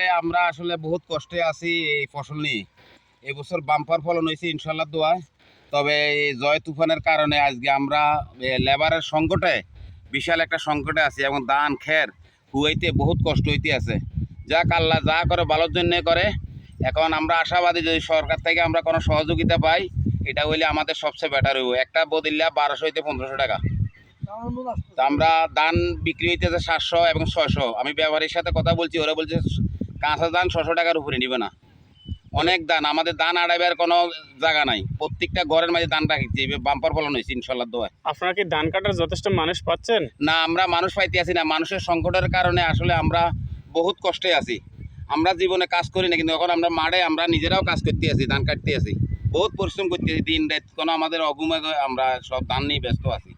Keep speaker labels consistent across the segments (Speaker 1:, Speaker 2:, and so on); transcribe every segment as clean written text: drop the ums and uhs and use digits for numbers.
Speaker 1: আমরা আসলে বহুত কষ্টে আছি এই ফসল নিয়ে। এবছর বাম্পার ফলন হয়েছে ইনশাল্লাহ দোয়ায়। তবে এই জয় তুফানের কারণে আজকে আমরা লেবারের সংকটে বিশাল একটা সংকটে আছি এবং ধান খের হুয়াইতে বহুত কষ্ট হইতে আছে। যাক আল্লাহ যা করে ভালোর জন্যে করে। এখন আমরা আশাবাদী যদি সরকার থেকে আমরা কোনো সহযোগিতা পাই, এটা হইলে আমাদের সবচেয়ে বেটার হইব। একটা বদিল্লা 1200 হইতে 1500 টাকা। তা আমরা ধান বিক্রি হইতেছে 700 এবং 600। আমি ব্যবহারের সাথে কথা বলছি, ওরা বলছে কাঁচা ধান 600 টাকার উপরে নিবে না। অনেক ধান, আমাদের ধান আড়াইবার কোনো জায়গা নাই। প্রত্যেকটা ঘরের মাঝে ধান রাখছি, বাম্পার ফলন হয়েছে ইনশাল্লাহ দোয়ায়।
Speaker 2: আপনারা কি ধান কাটার যথেষ্ট মানুষ পাচ্ছেন?
Speaker 1: না, আমরা মানুষ পাইতে আছি না। মানুষের সংকটের কারণে আসলে আমরা বহুত কষ্টে আছি। আমরা জীবনে কাজ করি না, কিন্তু এখন আমরা মাঠে আমরা নিজেরাও কাজ করতে আছি, ধান কাটতে আছি, বহুত পরিশ্রম করতে আছি দিন রাত। কোনো আমাদের অগুমে আমরা সব ধান নিয়ে ব্যস্ত আছি।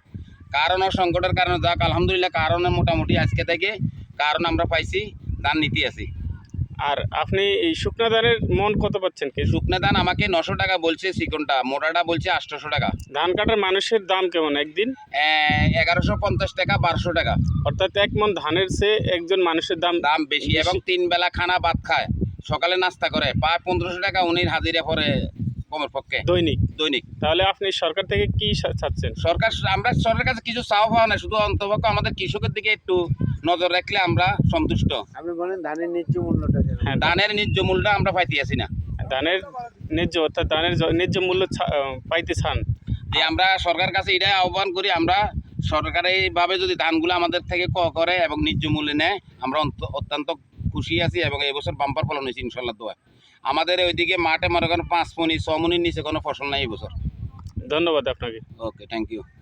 Speaker 1: কারণ ও সংকটের কারণে যাক আলহামদুলিল্লাহ, কারণে মোটামুটি আজকে থেকে কারণ আমরা পাইছি, ধান নিতে আছি।
Speaker 2: আর আপনি এই শুকনা ধানের মন কত পাচ্ছেন? কি
Speaker 1: শুকনা ধান আমাকে 900 টাকা বলছে, চিকনটা মোটাটা বলছে 800 টাকা।
Speaker 2: ধান কাটার মানুষের দাম কেমন একদিন?
Speaker 1: 1150 টাকা, 1200 টাকা।
Speaker 2: অর্থাৎ এক মন ধানের চেয়ে একজন মানুষের দাম
Speaker 1: দাম বেশি এবং 3 বেলা খানা ভাত খায়, সকালে নাস্তা করে, প্রায় 1500 টাকা উনি হাজিরা পরে কমের পক্ষে
Speaker 2: দৈনিক।
Speaker 1: দৈনিক।
Speaker 2: তাহলে আপনি সরকার থেকে কি চাচ্ছেন?
Speaker 1: আমরা সরকারের কাছে কিছু চাওয়া পাওয়া না, শুধু অন্তপক্ষ আমাদের কৃষকের দিকে একটু নজর রাখলে আমরা সন্তুষ্ট।
Speaker 3: আপনি বলেন ধানের ন্যায্য মূল্যটা যেন।
Speaker 2: হ্যাঁ,
Speaker 1: ধানের ন্যায্য মূল্যটা আমরা পাইতে আসি না।
Speaker 2: ধানের ন্যায্য অর্থাৎ ধানের ন্যায্য মূল্য পাইতে চান।
Speaker 1: যে আমরা সরকারের কাছে এটাই আহ্বান করি, আমরা সরকারিভাবে যদি ধানগুলো আমাদের থেকে করে এবং ন্যায্য মূল্যে নেয়, আমরা অত্যন্ত খুশি আছি। এবং এবছর বাম্পার ফলন হয়েছে ইনশাল্লাহ দোয়া। আমাদের ওইদিকে মাঠে মনে করেন 5 মণি 6 মণির নিচে কোনো ফসল নাই এবছর।
Speaker 2: ধন্যবাদ আপনাকে।
Speaker 1: ওকে, থ্যাংক ইউ।